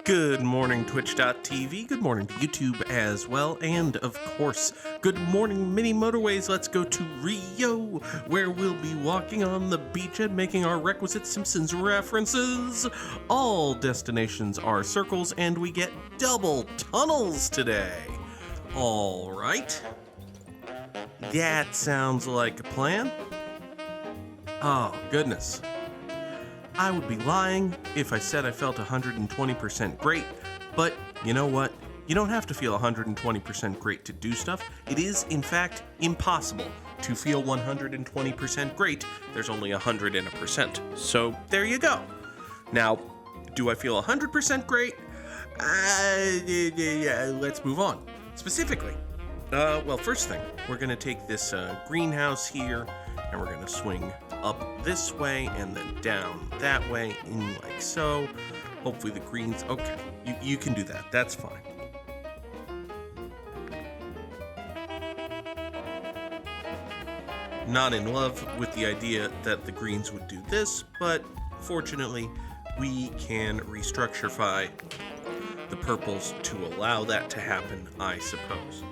Good morning, Twitch.tv. Good morning to YouTube as well. And, of course, good morning, mini Motorways. Let's go to Rio, where we'll be walking on the beach and making our requisite Simpsons references. All destinations are circles, and we get double tunnels today. All right. That sounds like a plan. Oh, goodness. I would be lying if I said I felt 120% great, but you know what? You don't have to feel 120% great to do stuff. It is, in fact, impossible to feel 120% great. There's only 100%. So there you go. Now, do I feel 100% great? Let's move on. Specifically, well, first thing, we're going to take this greenhouse here, and we're going to swing up this way and then down that way in like so. Hopefully the greens, okay, you can do that, that's fine. Not in love with the idea that the greens would do this, but fortunately we can restructurify the purples to allow that to happen, I suppose.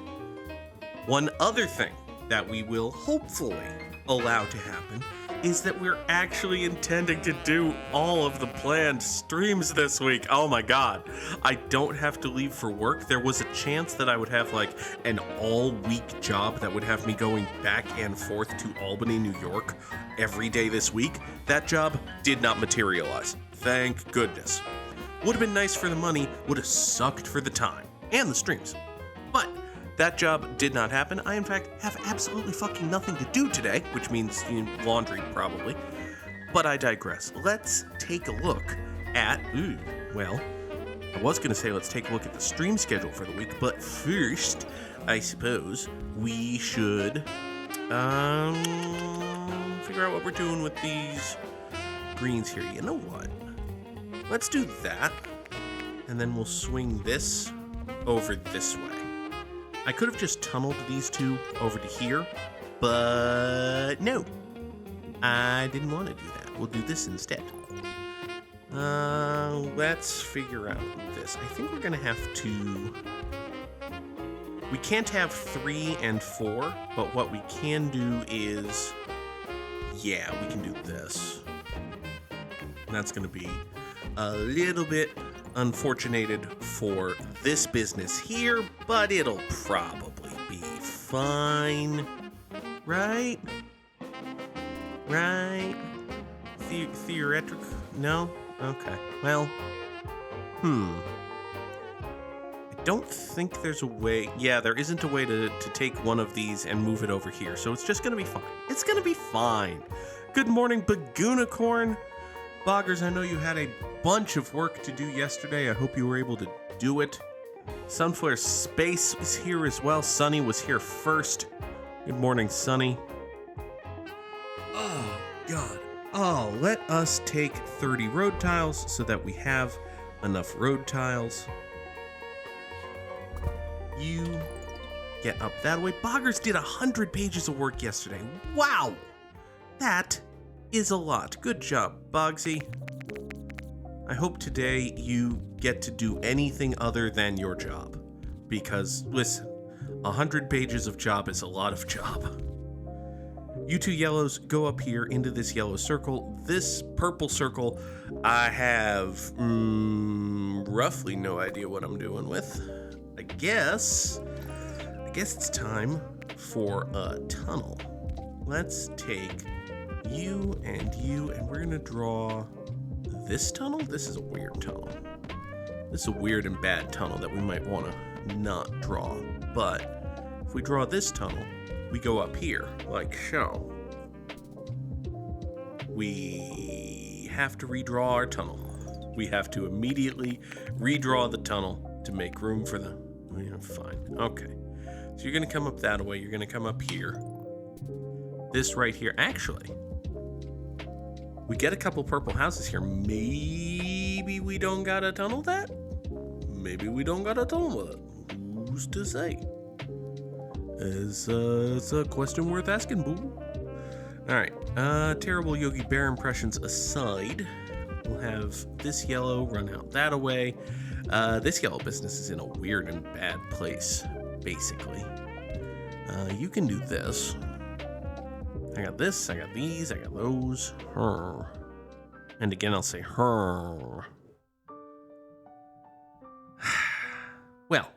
One other thing that we will hopefully allow to happen is that we're actually intending to do all of the planned streams this week. Oh my god. I don't have to leave for work. There was a chance that I would have like an all-week job that would have me going back and forth to Albany, New York every day this week. That job did not materialize. Thank goodness. Would have been nice for the money, would have sucked for the time and the streams. But that job did not happen. I, in fact, have absolutely fucking nothing to do today, which means laundry, probably. But I digress. Let's take a look at, well, I was going to say let's take a look at the stream schedule for the week, but first, I suppose, we should figure out what we're doing with these greens here. You know what? Let's do that, and then we'll swing this over this way. I could have just tunneled these two over to here, but no, I didn't want to do that. We'll do this instead. Let's figure out this. I think we're going to have to... We can't have 3 and 4, but what we can do is... Yeah, we can do this. And that's going to be a little bit unfortunated for this business here, but it'll probably be fine. Right? Theoretic? No? Okay. Well, I don't think there's a way. Yeah, there isn't a way to take one of these and move it over here, so it's just gonna be fine. It's gonna be fine. Good morning, Bagoonicorn. Boggers, I know you had a bunch of work to do yesterday. I hope you were able to do it. Sunflare Space is here as well. Sunny was here first. Good morning, Sunny. Oh, God. Oh, let us take 30 road tiles so that we have enough road tiles. You get up that way. Boggers did 100 pages of work yesterday. Wow! That is a lot. Good job, Boggsy. I hope today you get to do anything other than your job. Because, listen, 100 pages of job is a lot of job. You two yellows go up here into this yellow circle. This purple circle, I have roughly no idea what I'm doing with. I guess it's time for a tunnel. Let's take you, and we're gonna draw this tunnel. This is a weird tunnel. This is a weird and bad tunnel that we might want to not draw. But if we draw this tunnel, we go up here, like so. We have to redraw our tunnel. We have to immediately redraw the tunnel to make room for the... Yeah, fine. Okay. So you're going to come up that way. You're going to come up here. This right here. Actually, we get a couple purple houses here. Maybe we don't gotta tunnel that? Maybe we don't gotta tunnel it. Who's to say? It's a question worth asking, boo. Alright, terrible Yogi Bear impressions aside, we'll have this yellow run out that away. This yellow business is in a weird and bad place, basically. You can do this. I got this, I got these, I got those. Her. And again, I'll say her. Well,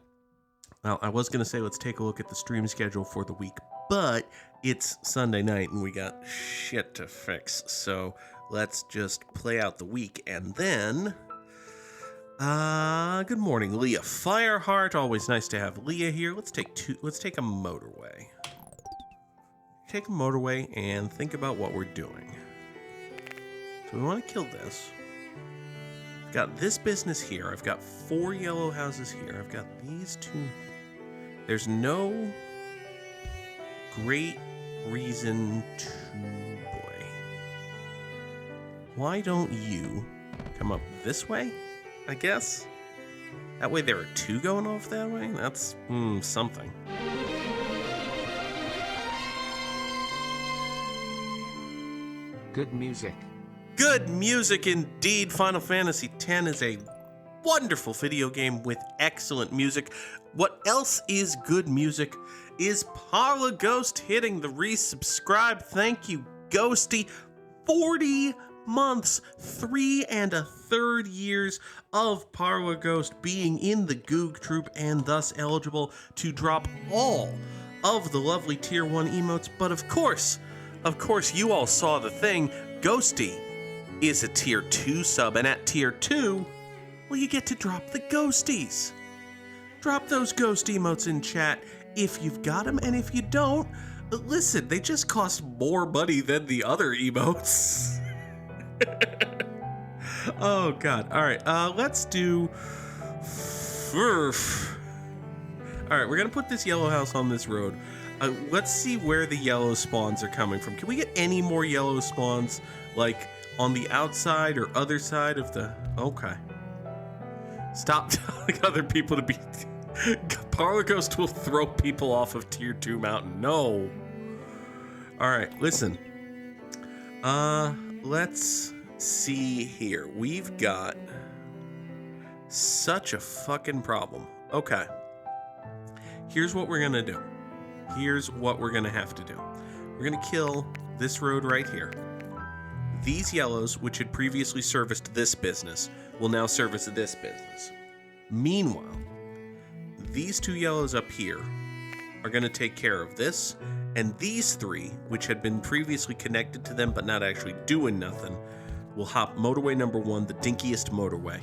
I was going to say let's take a look at the stream schedule for the week, but it's Sunday night and we got shit to fix. So let's just play out the week and then... good morning, Leah Fireheart. Always nice to have Leah here. Let's take a motorway. Take a motorway and think about what we're doing. So we want to kill this. I've got this business here. I've got 4 yellow houses here. I've got these 2. There's no great reason to... Boy. Why don't you come up this way, I guess? That way there are 2 going off that way? That's, something. Good music. Good music indeed. Final Fantasy X is a wonderful video game with excellent music. What else is good music is Parla Ghost hitting the resubscribe. Thank you, Ghosty. 40 months, 3 1/3 years of Parla Ghost being in the Goog troop and thus eligible to drop all of the lovely tier 1 emotes. But of course, you all saw the thing. Ghosty is a tier 2 sub, and at tier 2, well, you get to drop the ghosties. Drop those ghost emotes in chat if you've got them, and if you don't, listen, they just cost more money than the other emotes. Oh, God. All right, let's do... All right, we're going to put this yellow house on this road. Let's see where the yellow spawns are coming from. Can we get any more yellow spawns, like, on the outside or other side of the... Okay. Stop telling other people to be... Parla Ghost will throw people off of tier 2 mountain. No. Alright, listen. Let's see here. We've got such a fucking problem. Okay. Here's what we're gonna do. Here's what we're gonna have to do. We're gonna kill this road right here. These yellows, which had previously serviced this business, will now service this business. Meanwhile, these 2 yellows up here are going to take care of this, and these 3, which had been previously connected to them but not actually doing nothing, will hop motorway number 1, the dinkiest motorway,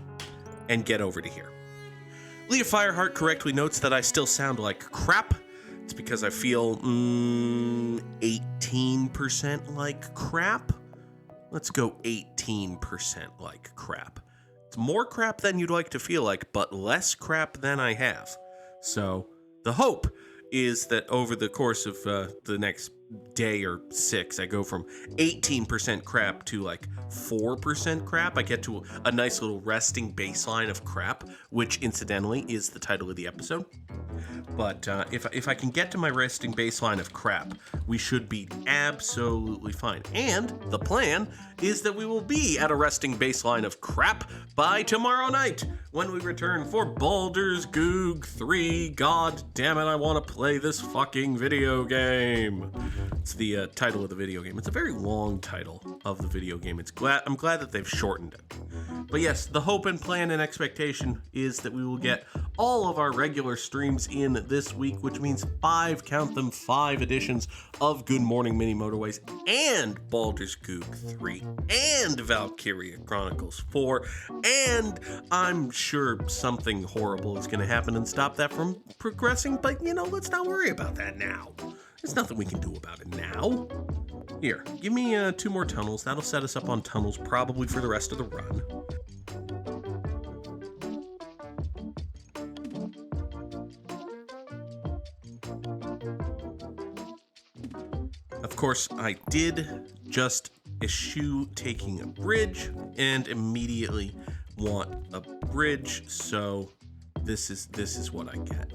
and get over to here. Leah Fireheart correctly notes that I still sound like crap. It's because I feel 18% like crap. Let's go 18% like crap. It's more crap than you'd like to feel like, but less crap than I have. So the hope is that over the course of the next day or 6, I go from 18% crap to like 4% crap. I get to a nice little resting baseline of crap, which incidentally is the title of the episode. But if I can get to my resting baseline of crap, we should be absolutely fine. And the plan is that we will be at a resting baseline of crap by tomorrow night when we return for Baldur's Goog 3. God damn it, I want to play this fucking video game. It's the title of the video game. It's a very long title of the video game. I'm glad that they've shortened it. But yes, the hope and plan and expectation is that we will get all of our regular streams in this week, which means 5, count them, 5 editions of Good Morning Mini Motorways and Baldur's Goog 3 and Valkyria Chronicles 4, and I'm sure something horrible is going to happen and stop that from progressing, but let's not worry about that now. There's nothing we can do about it now. Here, give me 2 more tunnels. That'll set us up on tunnels probably for the rest of the run. Of course, I did just eschew taking a bridge and immediately want a bridge, so this is what I get.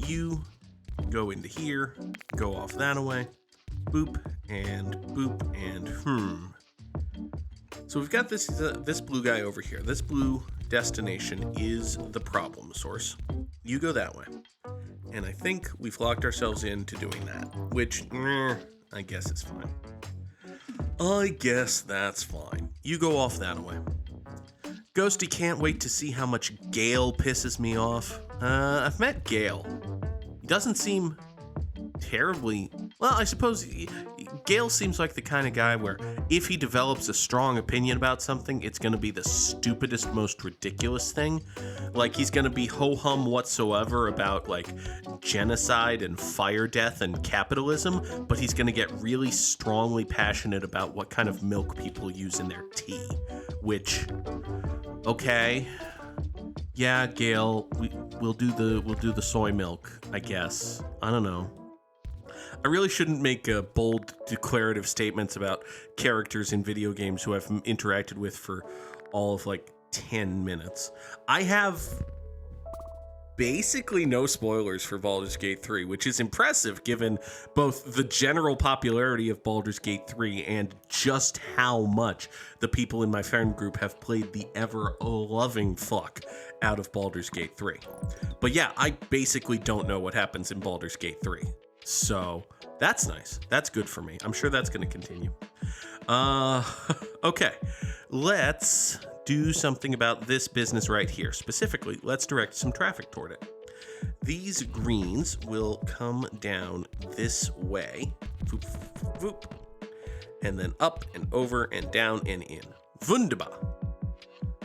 You go into here, go off that away, boop, and So we've got this blue guy over here. This blue destination is the problem source. You go that way. And I think we've locked ourselves into doing that, which, I guess it's fine. I guess that's fine. You go off that way. Ghosty can't wait to see how much Gale pisses me off. I've met Gale. He doesn't seem terribly... Well, I suppose Gale seems like the kind of guy where if he develops a strong opinion about something, it's going to be the stupidest, most ridiculous thing. Like, he's going to be ho-hum whatsoever about, like, genocide and fire death and capitalism, but he's going to get really strongly passionate about what kind of milk people use in their tea. Which, okay, yeah, Gale, we'll do the soy milk, I guess. I don't know. I really shouldn't make bold declarative statements about characters in video games who I've interacted with for all of like 10 minutes. I have basically no spoilers for Baldur's Gate 3, which is impressive given both the general popularity of Baldur's Gate 3 and just how much the people in my friend group have played the ever-loving fuck out of Baldur's Gate 3. But yeah, I basically don't know what happens in Baldur's Gate 3. So that's nice. That's good for me. I'm sure that's going to continue. Okay, let's do something about this business right here. Specifically, let's direct some traffic toward it. These greens will come down this way. Voop, voop, and then up and over and down and in. Wunderbar.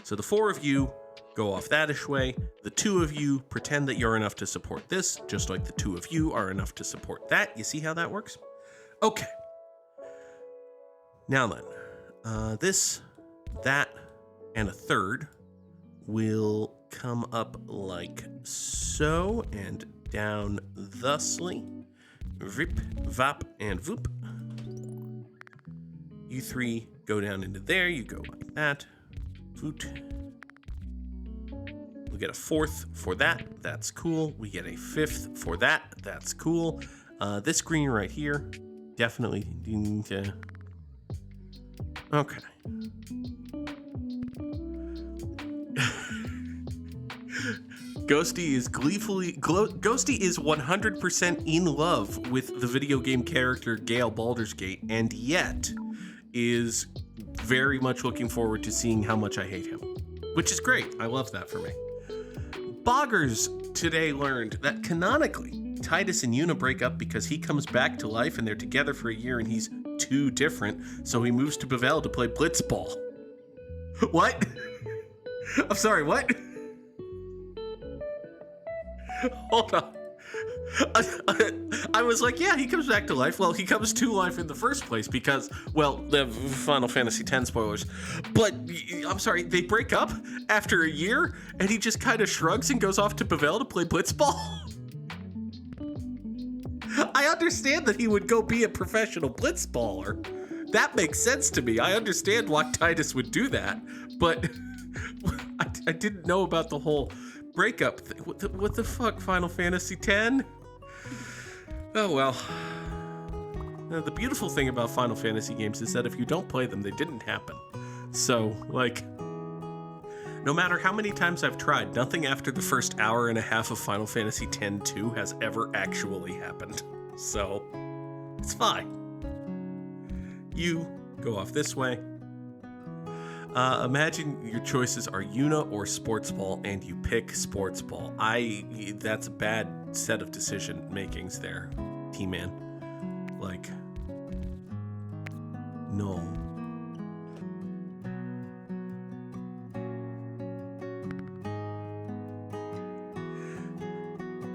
So the four of you go off that-ish way. The two of you pretend that you're enough to support this, just like the two of you are enough to support that. You see how that works? Okay. Now then, this, that, and a third will come up like so and down thusly. Vip, vap, and voop. You three go down into there. You go like that. Voot. We get a fourth for that. That's cool. We get a fifth for that. That's cool. This green right here, definitely need to... Okay. Ghosty is Ghosty is 100% in love with the video game character Gale Baldur's Gate, and yet is very much looking forward to seeing how much I hate him. Which is great. I love that for me. Boggers today learned that canonically, Titus and Yuna break up because he comes back to life and they're together for a year and he's too different, so he moves to Bavel to play Blitzball. What? I'm sorry, what? Hold on. I was like, yeah, he comes back to life. Well, he comes to life in the first place because, well, the Final Fantasy X spoilers. But, I'm sorry, they break up after a year, and he just kind of shrugs and goes off to Bavel to play Blitzball? I understand that he would go be a professional Blitzballer. That makes sense to me. I understand why Titus would do that, but I didn't know about the whole breakup thing. What the fuck, Final Fantasy X? Oh well. Now, the beautiful thing about Final Fantasy games is that if you don't play them, they didn't happen. So, like, no matter how many times I've tried, nothing after the first hour and a half of Final Fantasy X-2 has ever actually happened. So, it's fine. You go off this way. Imagine your choices are Yuna or Sports Ball, and you pick Sports Ball. That's a bad set of decision makings there, T-Man. Like, no.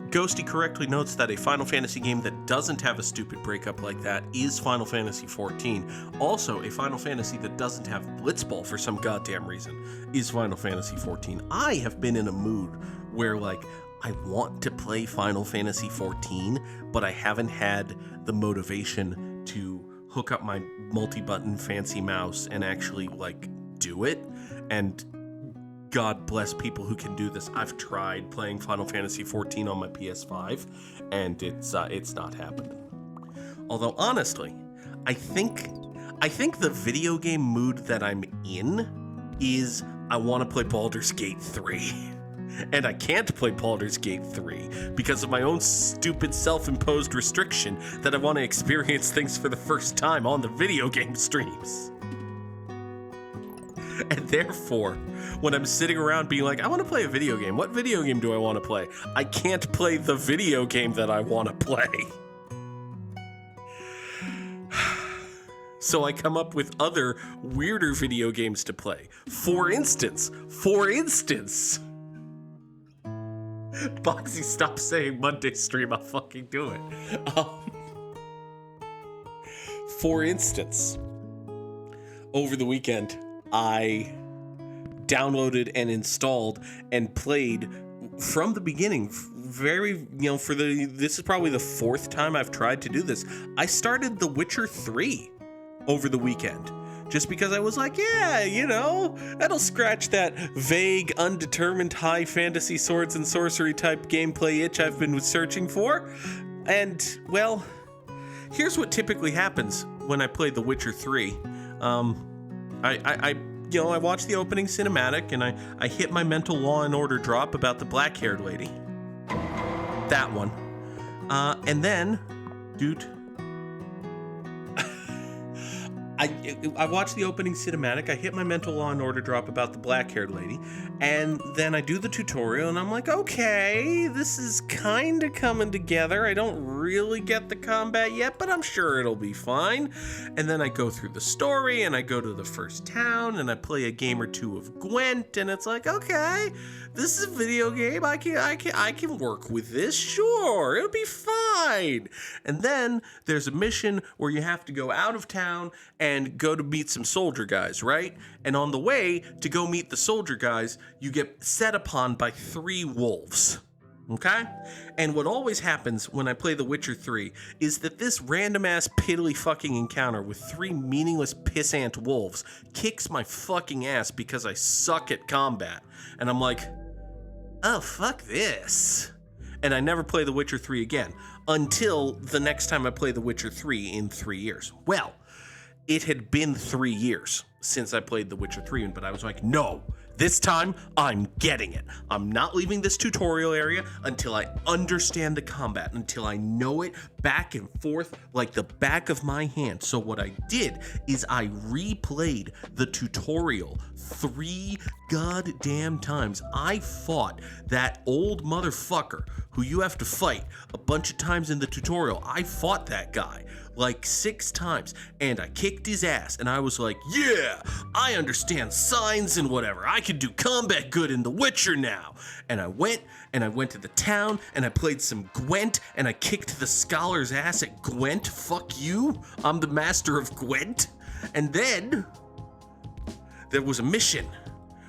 Ghosty correctly notes that a Final Fantasy game that doesn't have a stupid breakup like that is Final Fantasy XIV. Also, a Final Fantasy that doesn't have Blitzball for some goddamn reason is Final Fantasy XIV. I have been in a mood where, like, I want to play Final Fantasy XIV, but I haven't had the motivation to hook up my multi-button fancy mouse and actually, like, do it. And God bless people who can do this. I've tried playing Final Fantasy XIV on my PS5, and it's not happening. Although honestly, I think the video game mood that I'm in is I want to play Baldur's Gate 3. And I can't play Baldur's Gate 3 because of my own stupid self-imposed restriction that I want to experience things for the first time on the video game streams. And therefore, when I'm sitting around being like, I want to play a video game, what video game do I want to play? I can't play the video game that I want to play. So I come up with other weirder video games to play. For instance, Boxy, stop saying Monday stream, I'll fucking do it. For instance, over the weekend, I downloaded and installed and played from the beginning. This is probably the 4th time I've tried to do this. I started The Witcher 3 over the weekend. Just because I was like, yeah, that'll scratch that vague, undetermined high fantasy swords and sorcery type gameplay itch I've been searching for. And, well, here's what typically happens when I play The Witcher 3. I watch the opening cinematic and I hit my mental Law and Order drop about the black-haired lady. That one. And then, dude... I watch the opening cinematic, I hit my mental Law and Order drop about the black-haired lady, and then I do the tutorial, and I'm like, okay, this is kind of coming together. I don't really get the combat yet, but I'm sure it'll be fine. And then I go through the story, and I go to the first town, and I play a game or two of Gwent, and it's like, okay, this is a video game. I can work with this. Sure, it'll be fine. And then there's a mission where you have to go out of town and go to meet some soldier guys, right? And on the way to go meet the soldier guys, you get set upon by 3 wolves. Okay? And what always happens when I play The Witcher 3 is that this random-ass piddly fucking encounter with 3 meaningless pissant wolves kicks my fucking ass because I suck at combat. And I'm like, oh, fuck this. And I never play The Witcher 3 again until the next time I play The Witcher 3 in 3 years. Well, it had been 3 years since I played The Witcher 3, but I was like, no, this time I'm getting it. I'm not leaving this tutorial area until I understand the combat, until I know it back and forth like the back of my hand. So what I did is I replayed the tutorial 3 goddamn times. I fought that old motherfucker who you have to fight a bunch of times in the tutorial. I fought that guy like 6 times, and I kicked his ass, and I was like, yeah, I understand signs and whatever. I can do combat good in The Witcher now. And I went to the town, and I played some Gwent, and I kicked the scholar's ass at Gwent. Fuck you. I'm the master of Gwent. And then there was a mission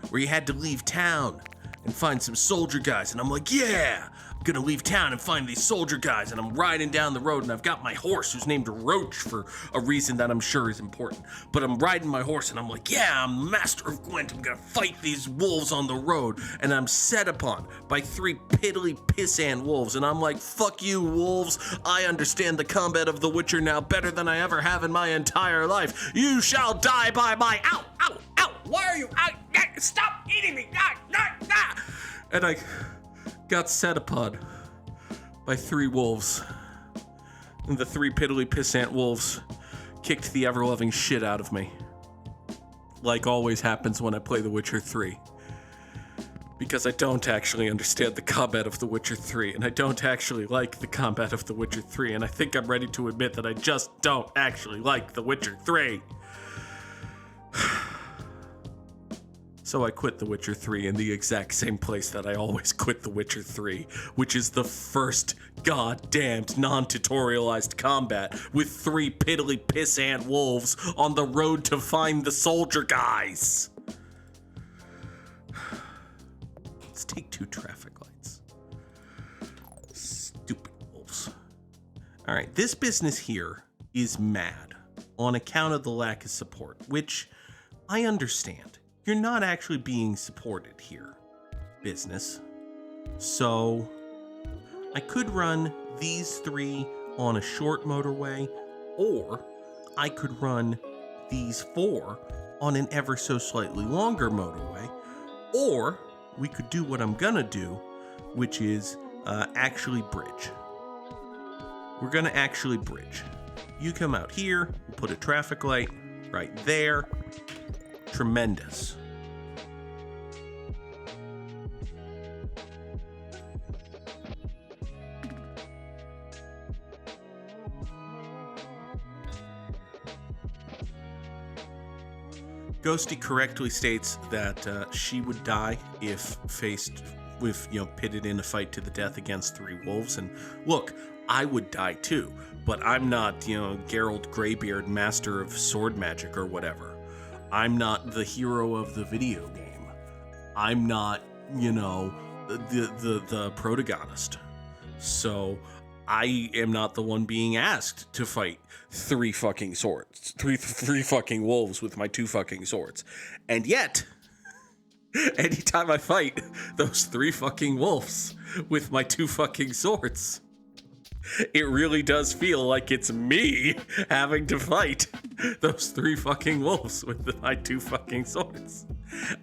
where you had to leave town and find some soldier guys, and I'm like, yeah, I'm gonna leave town and find these soldier guys, and I'm riding down the road, and I've got my horse who's named Roach for a reason that I'm sure is important, but I'm riding my horse, and I'm like, yeah, I'm the master of Gwent, I'm gonna fight these wolves on the road, and I'm set upon by 3 piddly pissant wolves, and I'm like, fuck you, wolves, I understand the combat of The Witcher now better than I ever have in my entire life. You shall die by my, ow, ow, ow, why are you, stop eating me, and I got set upon by 3 wolves. And the 3 piddly pissant wolves kicked the ever-loving shit out of me. Like always happens when I play The Witcher 3. Because I don't actually understand the combat of The Witcher 3, and I don't actually like the combat of The Witcher 3, and I think I'm ready to admit that I just don't actually like The Witcher 3. So I quit The Witcher 3 in the exact same place that I always quit The Witcher 3, which is the first goddamned non-tutorialized combat with 3 piddly pissant wolves on the road to find the soldier guys. Let's take 2 traffic lights. Stupid wolves. All right, this business here is mad on account of the lack of support, which I understand. You're not actually being supported here, business. So I could run these 3 on a short motorway, or I could run these 4 on an ever so slightly longer motorway, or we could do what I'm gonna do, which is actually bridge. We're gonna actually bridge. You come out here, we'll put a traffic light right there. Tremendous. Ghosty correctly states that she would die if faced with, pitted in a fight to the death against 3 wolves. And look, I would die too, but I'm not, Geralt Greybeard, master of sword magic or whatever. I'm not the hero of the video game. I'm not, the protagonist. So I am not the one being asked to fight 3 fucking swords, three fucking wolves with my 2 fucking swords. And yet, anytime I fight those 3 fucking wolves with my 2 fucking swords, it really does feel like it's me having to fight those 3 fucking wolves with my 2 fucking swords.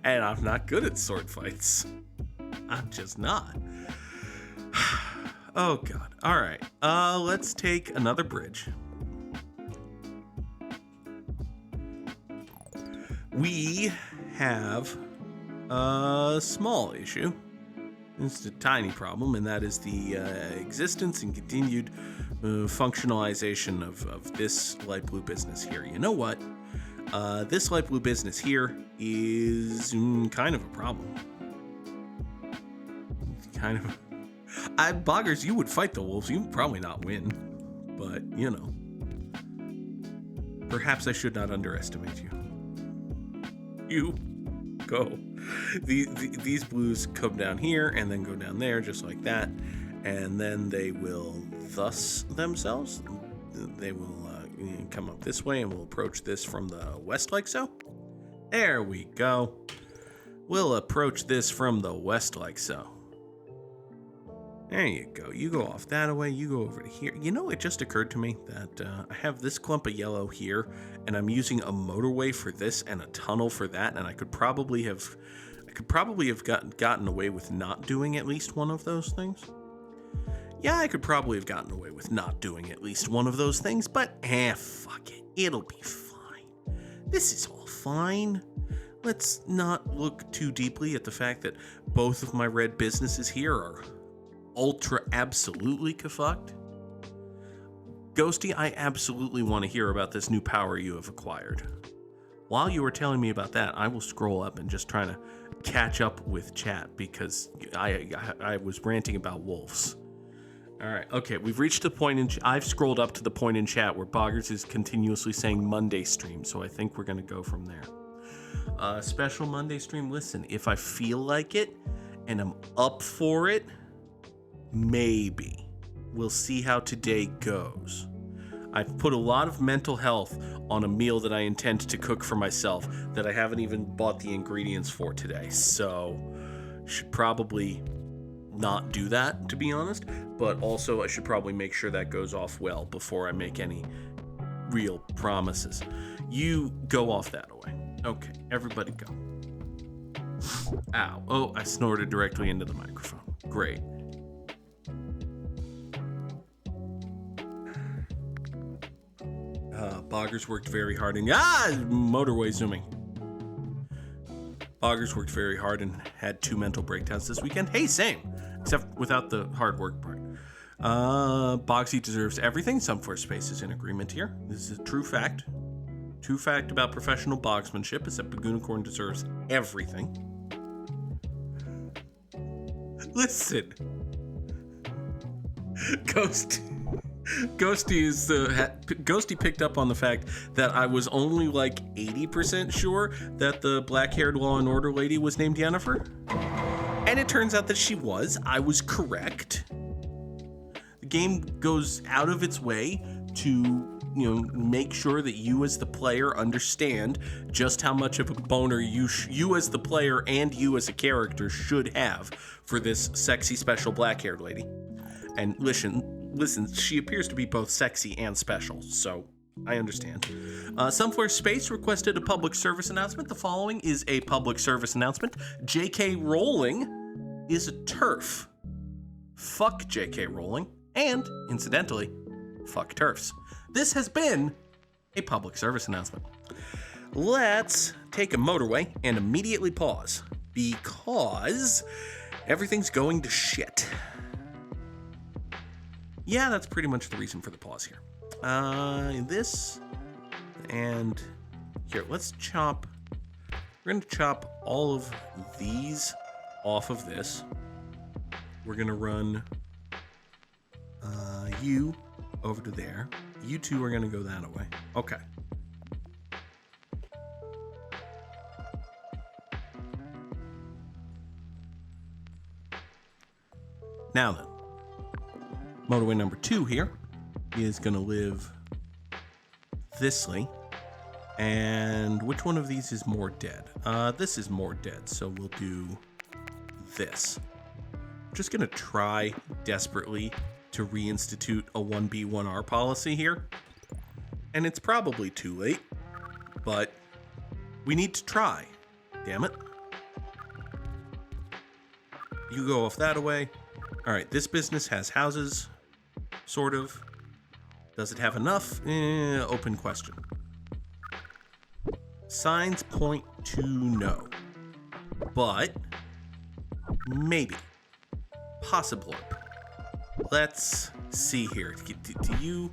And I'm not good at sword fights. I'm just not. Oh god. All right. Let's take another bridge. We have a small issue. It's a tiny problem, and that is the existence and continued functionalization of this light blue business here. You know what? This light blue business here is kind of a problem. It's kind of... Boggers, you would fight the wolves. You would probably not win. But, perhaps I should not underestimate you. You go. These blues come down here and then go down there just like that. And then they will thus themselves. They will come up this way and we'll approach this from the west like so. There we go. We'll approach this from the west like so. There you go. You go off that way. You go over to here. It just occurred to me that I have this clump of yellow here, and I'm using a motorway for this and a tunnel for that, and I could probably have gotten away with not doing at least one of those things. Yeah, I could probably have gotten away with not doing at least one of those things, but fuck it. It'll be fine. This is all fine. Let's not look too deeply at the fact that both of my red businesses here are ultra absolutely kafucked. Ghosty, I absolutely want to hear about this new power you have acquired. While you were telling me about that, I will scroll up and just try to catch up with chat because I was ranting about wolves. All right, okay, we've reached the point I've scrolled up to the point in chat where Boggers is continuously saying Monday stream, so I think we're going to go from there. Special Monday stream, listen, if I feel like it and I'm up for it, maybe. We'll see how today goes. I've put a lot of mental health on a meal that I intend to cook for myself that I haven't even bought the ingredients for today, so should probably not do that, to be honest, but also I should probably make sure that goes off well before I make any real promises. You go off that way. Okay, everybody go. Ow. Oh, I snorted directly into the microphone. Great. Boggers worked very hard and motorway zooming. Boggers worked very hard and had 2 mental breakdowns this weekend. Hey, same, except without the hard work part. Bogsy deserves everything. Sunflare Space is in agreement here. This is a true fact. True fact about professional bogsmanship is that Bagoonicorn deserves everything. Listen, Ghosty picked up on the fact that I was only like 80% sure that the black-haired Law and Order lady was named Yennefer. And it turns out that she was. I was correct. The game goes out of its way to, make sure that you as the player understand just how much of a boner you as the player and you as a character should have for this sexy special black-haired lady. And listen, she appears to be both sexy and special, so I understand. Somewhere Space requested a public service announcement. The following is a public service announcement. J.K. Rowling is a TERF. Fuck J.K. Rowling. And, incidentally, fuck TERFs. This has been a public service announcement. Let's take a motorway and immediately pause. Because everything's going to shit. Yeah, that's pretty much the reason for the pause here. This and here, let's chop. We're going to chop all of these off of this. We're going to run you over to there. You two are going to go that way. Okay. Now then, motorway number 2 here is going to live thisly. And which one of these is more dead? This is more dead, so we'll do this. I'm just going to try desperately to reinstitute a 1B1R policy here. And it's probably too late, but we need to try. Damn it. You go off that away. All right, this business has houses, sort of. Does it have enough? Open question. Signs point to no. But maybe. Possibly. Let's see here. Do you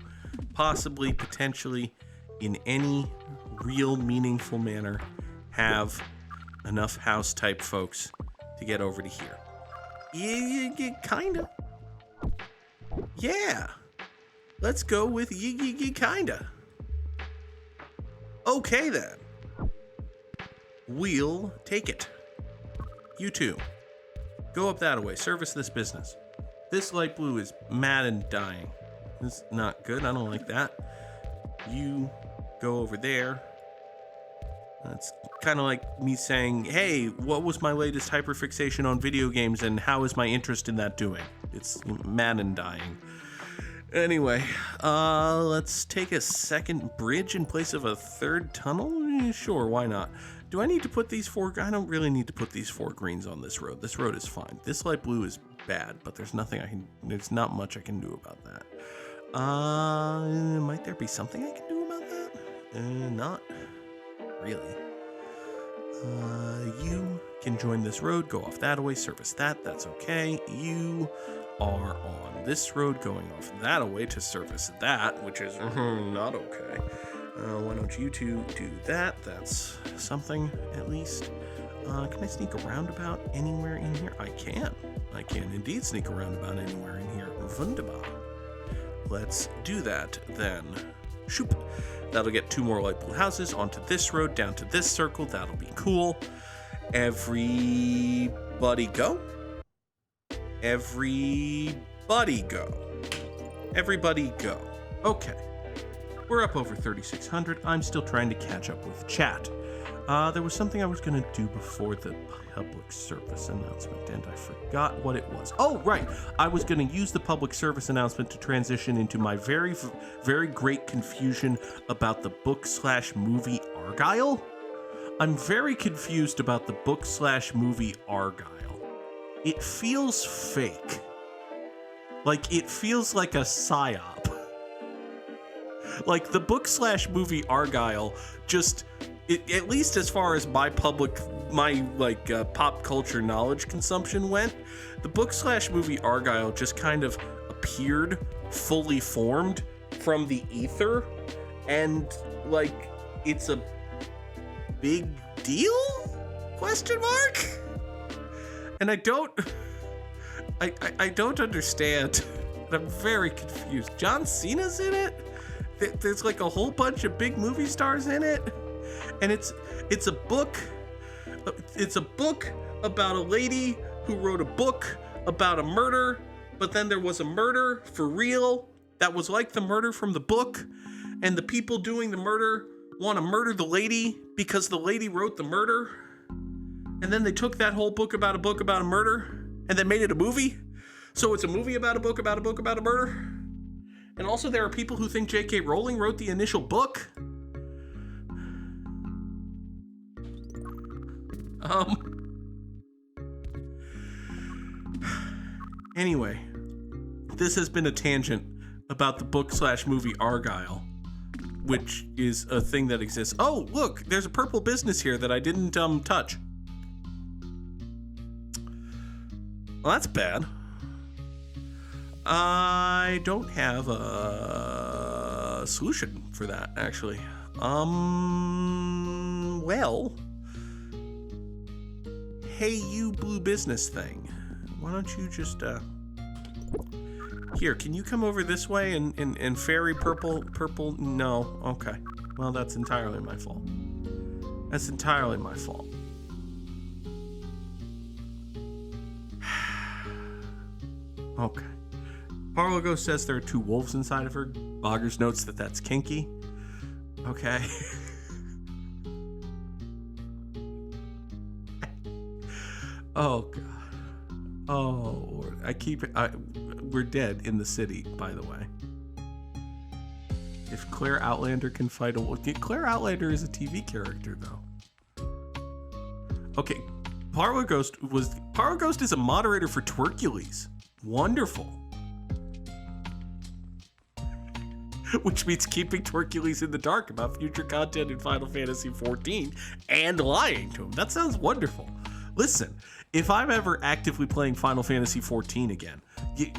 possibly, potentially, in any real meaningful manner, have enough house-type folks to get over to here? Yeah, kinda. Yeah. Let's go with kinda. Okay, then. We'll take it. You two. Go up that way. Service this business. This light blue is mad and dying. It's not good. I don't like that. You go over there. That's kind of like me saying, hey, what was my latest hyperfixation on video games and how is my interest in that doing? It's mad and dying. Anyway, let's take a second bridge in place of a third tunnel? Sure, why not? Do I need to put these 4? I don't really need to put these 4 greens on this road. This road is fine. This light blue is bad, but there's not much I can do about that. Might there be something I can do about that? Not really. You can join this road, go off that way, service that, that's okay. You are on this road going off that away to service that, which is not okay. Why don't you two do that? That's something, at least. Can I sneak around about anywhere in here? I can indeed sneak around about anywhere in here. Wunderbar. Let's do that then. Shoop. That'll get 2 more light blue houses onto this road, down to this circle. That'll be cool. Everybody go. Everybody go. Everybody go. Okay. We're up over 3,600. I'm still trying to catch up with chat. There was something I was going to do before the public service announcement, and I forgot what it was. Oh, right. I was going to use the public service announcement to transition into my very, very great confusion about the book/movie Argyle. I'm very confused about the book/movie Argyle. It feels fake. Like, it feels like a psyop. Like, the book/movie Argyle just... at least as far as my pop culture knowledge consumption went, the book/movie Argyle just kind of appeared fully formed from the ether, and like it's a big deal? Question mark? And I don't understand. I'm very confused. John Cena's in it? There's like a whole bunch of big movie stars in it. And it's a book about a lady who wrote a book about a murder, but then there was a murder for real that was like the murder from the book, and the people doing the murder want to murder the lady because the lady wrote the murder, and then they took that whole book about a murder and then made it a movie. So it's a movie about a book about a murder. And also there are people who think J.K. Rowling wrote the initial book. Anyway, this has been a tangent about the book/movie Argyle, which is a thing that exists. Oh, look, there's a purple business here that I didn't touch. Well, that's bad. I don't have a solution for that, actually. Well, hey, you blue business thing. Why don't you just, here, can you come over this way and ferry purple? No, okay. Well, that's entirely my fault. That's entirely my fault. Okay. Parlogo says there are 2 wolves inside of her. Boggers notes that that's kinky. Okay. Oh, God. Oh, Lord. We're dead in the city, by the way. If Claire Outlander can fight a wolf. Claire Outlander is a TV character, though. Okay. Parloghost is a moderator for Twerkules. Wonderful. Which means keeping Twerkules in the dark about future content in Final Fantasy XIV and lying to him. That sounds wonderful. Listen, if I'm ever actively playing Final Fantasy XIV again, you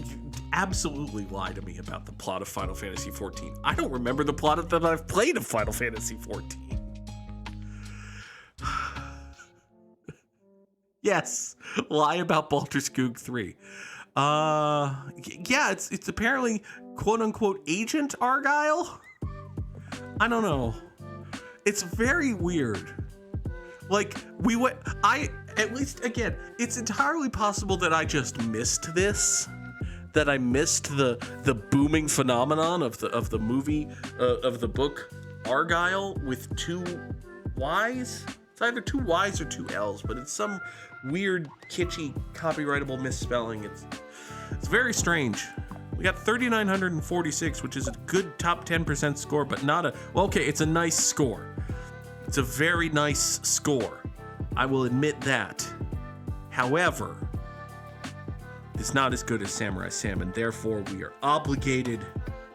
absolutely lie to me about the plot of Final Fantasy XIV. I don't remember the plot that I've played of Final Fantasy XIV. Yes, lie about Baldur's Goog 3. Yeah, it's apparently quote unquote Agent Argyle. I don't know. It's very weird. Like at least again, it's entirely possible that I just missed this. That I missed the booming phenomenon of the movie of the book Argyle with 2 Y's. It's either 2 Y's or 2 L's, but it's some weird, kitschy, copyrightable misspelling. It's very strange. We got 3,946, which is a good top 10% score, but not okay, it's a nice score. It's a very nice score. I will admit that. However, it's not as good as Samurai Sam, and therefore we are obligated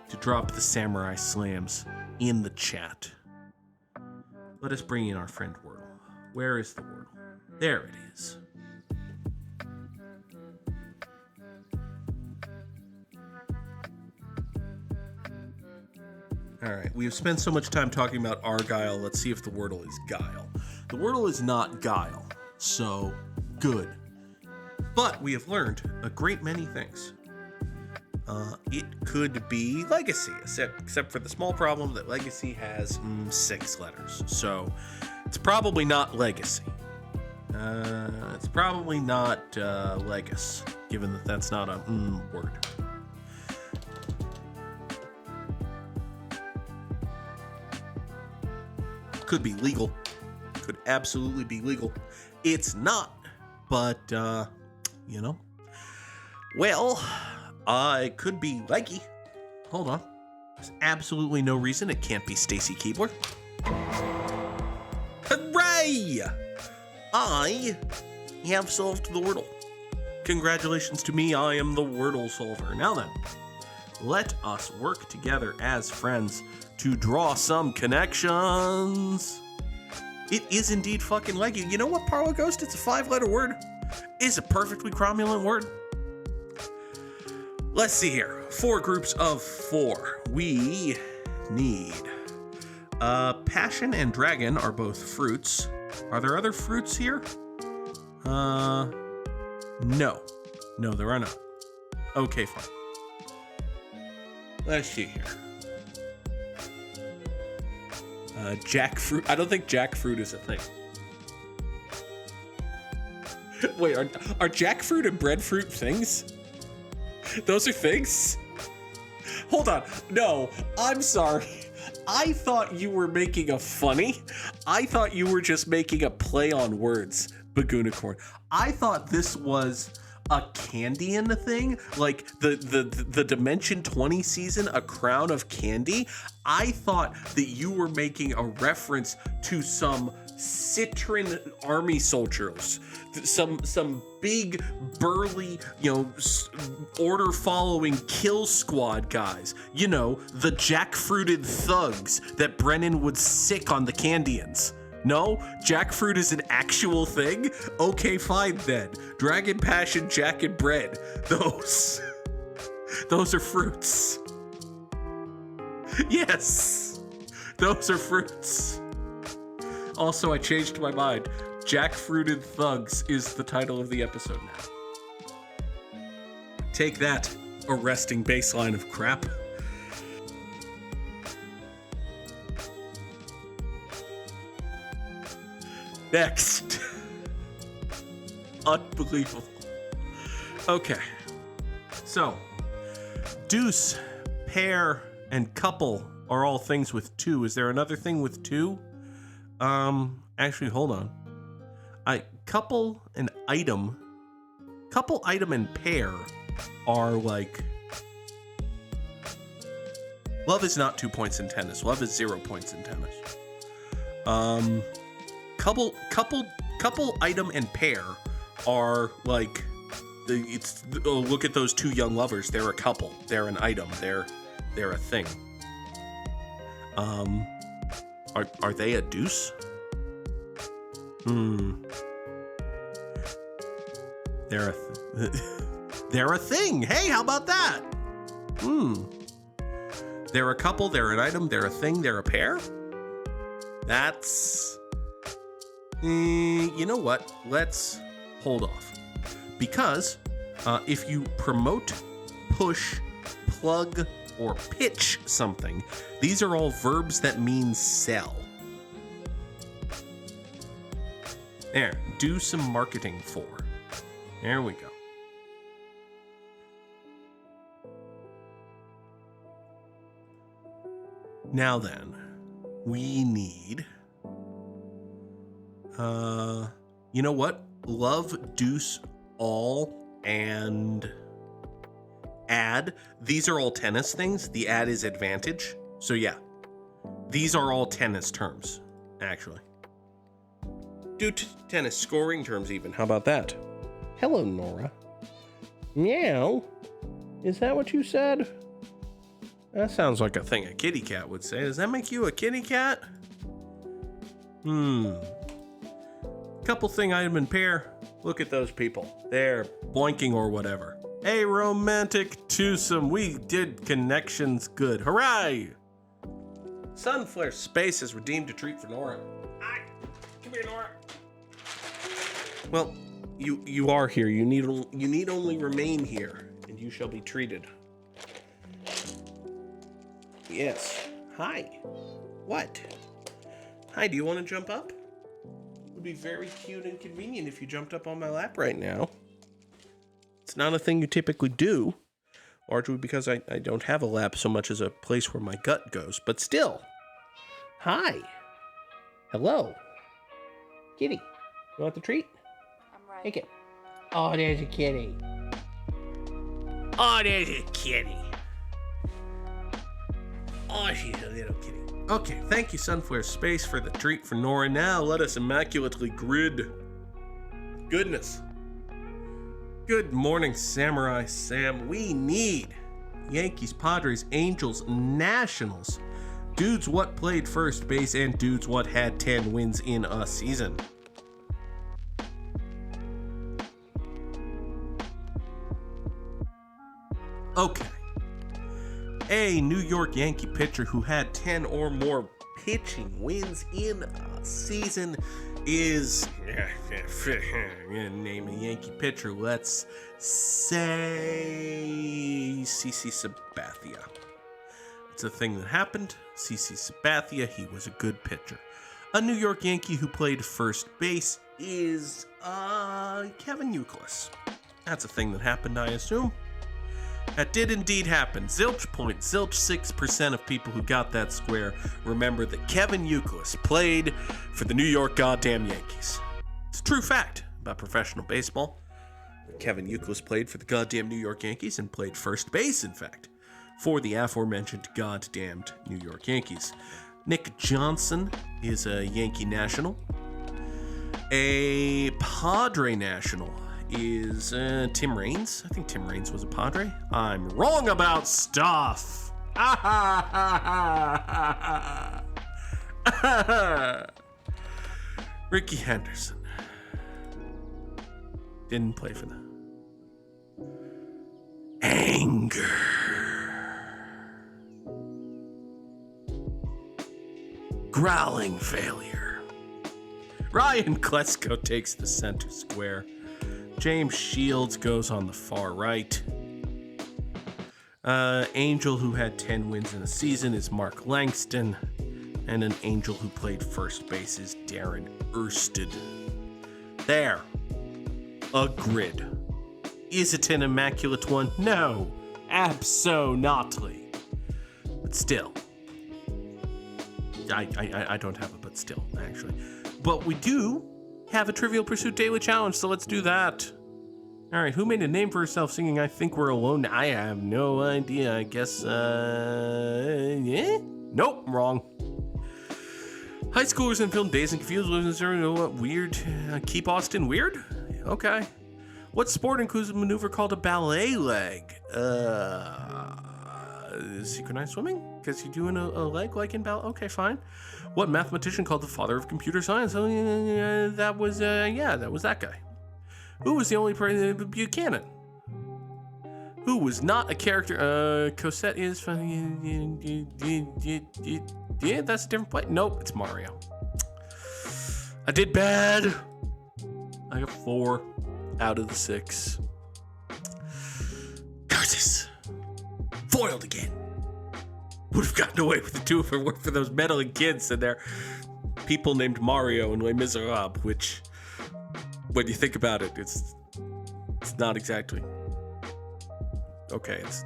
to drop the Samurai Slams in the chat. Let us bring in our friend Wordle. Where is the Wordle? There it is. All right, we have spent so much time talking about Argyle. Let's see if the Wordle is Guile. The Wordle is not Guile, so good. But we have learned a great many things. It could be Legacy, except for the small problem that Legacy has 6 letters. So it's probably not Legacy. It's probably not Legacy, given that that's not a word. Could be legal. Could absolutely be legal. It's not, but, you know. Well, it could be leggy. Hold on. There's absolutely no reason it can't be Stacy Keebler. Hooray! I have solved the Wordle. Congratulations to me, I am the Wordle solver. Now then, let us work together as friends to draw some connections. It is indeed fucking leggy. You know what, Parlo Ghost? It's a 5-letter word. It's a perfectly cromulent word. Let's see here. 4 groups of 4. We need passion and dragon are both fruits. Are there other fruits here? No. No, there are not. Okay, fine. Let's see here. Jackfruit. I don't think jackfruit is a thing. Wait, are jackfruit and breadfruit things? Those are things? Hold on. No, I'm sorry. I thought you were making a funny. I thought you were just making a play on words, Bagoonicorn. I thought this was a Candian thing, like the Dimension 20 season, A Crown of Candy, I thought that you were making a reference to some Citron army soldiers, some big burly, order following kill squad guys, the Jackfruited thugs that Brennan would sick on the Candians. No, jackfruit is an actual thing? Okay, fine then. Dragon Passion, Jack and Bread. Those are fruits. Yes, those are fruits. Also, I changed my mind. Jackfruited Thugs is the title of the episode now. Take that, arresting baseline of crap. Next. Unbelievable. Okay. So, deuce, pair, and couple are all things with two. Is there another thing with two? Actually, hold on. Couple, item, and pair are like... Love is not 2 points in tennis. Love is 0 points in tennis. Couple, item, and pair are like, look at those two young lovers. They're a couple. They're an item. They're a thing. Are they a deuce? They're a thing. Hey, how about that? They're a couple. They're an item. They're a thing. They're a pair. That's... you know what? Let's hold off. Because if you promote, push, plug, or pitch something, these are all verbs that mean sell. There, do some marketing for. There we go. Now then, we need... you know what? Love, deuce, all, and add. These are all tennis things. The add is advantage. So yeah, these are all tennis terms, actually. Do tennis scoring terms even. How about that? Hello, Nora. Meow. Is that what you said? That sounds like a thing a kitty cat would say. Does that make you a kitty cat? Couple thing, item, and pair. Look at those people. They're boinking or whatever. A romantic twosome. We did connections good. Hooray! Sunflare Space has redeemed a treat for Nora. Come here, Nora. Well, you are here. You need only remain here, and you shall be treated. Yes. Hi. What? Hi, do you want to jump up? It would be very cute and convenient if you jumped up on my lap right now. It's not a thing you typically do, largely because I don't have a lap so much as a place where my gut goes, but still. Hi. Hello. Kitty, you want the treat? I'm right. Take it. Oh, there's a kitty. Oh, there's a kitty. Oh, she's a little kitty. Okay, thank you, Sunflare Space, for the treat for Nora. Now, let us immaculately grid. Goodness. Good morning, Samurai Sam. We need Yankees, Padres, Angels, Nationals. Dudes what played first base and dudes what had 10 wins in a season. Okay. A New York Yankee pitcher who had 10 or more pitching wins in a season is... name a Yankee pitcher. Let's say CC Sabathia. It's a thing that happened. CC Sabathia, he was a good pitcher. A New York Yankee who played first base is Kevin Youkilis. That's a thing that happened, I assume. That did indeed happen. Zilch point. Zilch 6% of people who got that square remember that Kevin Youkilis played for the New York goddamn Yankees. It's a true fact about professional baseball. Kevin Youkilis played for the goddamn New York Yankees and played first base, in fact, for the aforementioned goddamned New York Yankees. Nick Johnson is a Yankee national. A Padre national is Tim Raines. I think Tim Raines was a Padre. I'm wrong about stuff. Ricky Henderson didn't play for them. Anger. Growling failure. Ryan Klesko takes the center square. James Shields goes on the far right. Angel who had 10 wins in a season is Mark Langston. And an angel who played first base is Darren Erstad. There. A grid. Is it an immaculate one? No. Abso-notly. But still. I don't have it, but still, actually. But we do have a Trivial Pursuit Daily Challenge, so let's do that. All right, who made a name for herself singing I Think We're Alone? I have no idea. I guess, yeah? Nope, wrong. High schoolers in film Dazed and Confused lives in Missouri. What weird? Keep Austin weird? Okay. What sport includes a maneuver called a ballet leg? Synchronized swimming? Because you're doing a leg like in ballet? Okay, fine. What mathematician called the father of computer science? That was that guy. Who was the only person? Buchanan. Who was not a character? Cosette is. Yeah, that's a different play. Nope, it's Mario. I did bad. I got 4 out of the 6. Curses. Foiled again. Would have gotten away with it too if it weren't for those meddling kids and their people named Mario and Les Miserables, which, when you think about it, it's not exactly okay. It's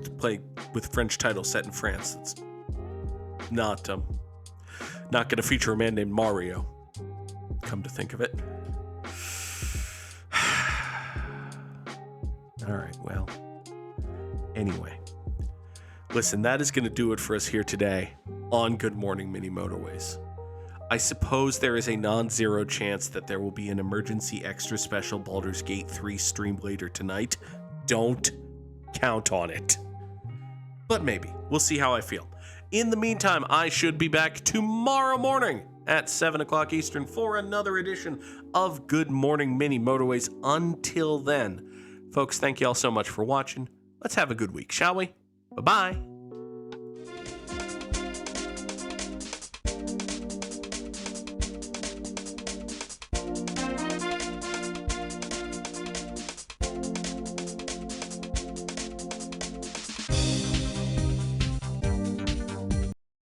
to play with French title set in France. It's not going to feature a man named Mario. Come to think of it. All right, well, anyway. Listen, that is going to do it for us here today on Good Morning Mini Motorways. I suppose there is a non-zero chance that there will be an emergency extra special Baldur's Gate 3 stream later tonight. Don't count on it. But maybe. We'll see how I feel. In the meantime, I should be back tomorrow morning at 7 o'clock Eastern for another edition of Good Morning Mini Motorways. Until then, folks, thank you all so much for watching. Let's have a good week, shall we? Bye-bye.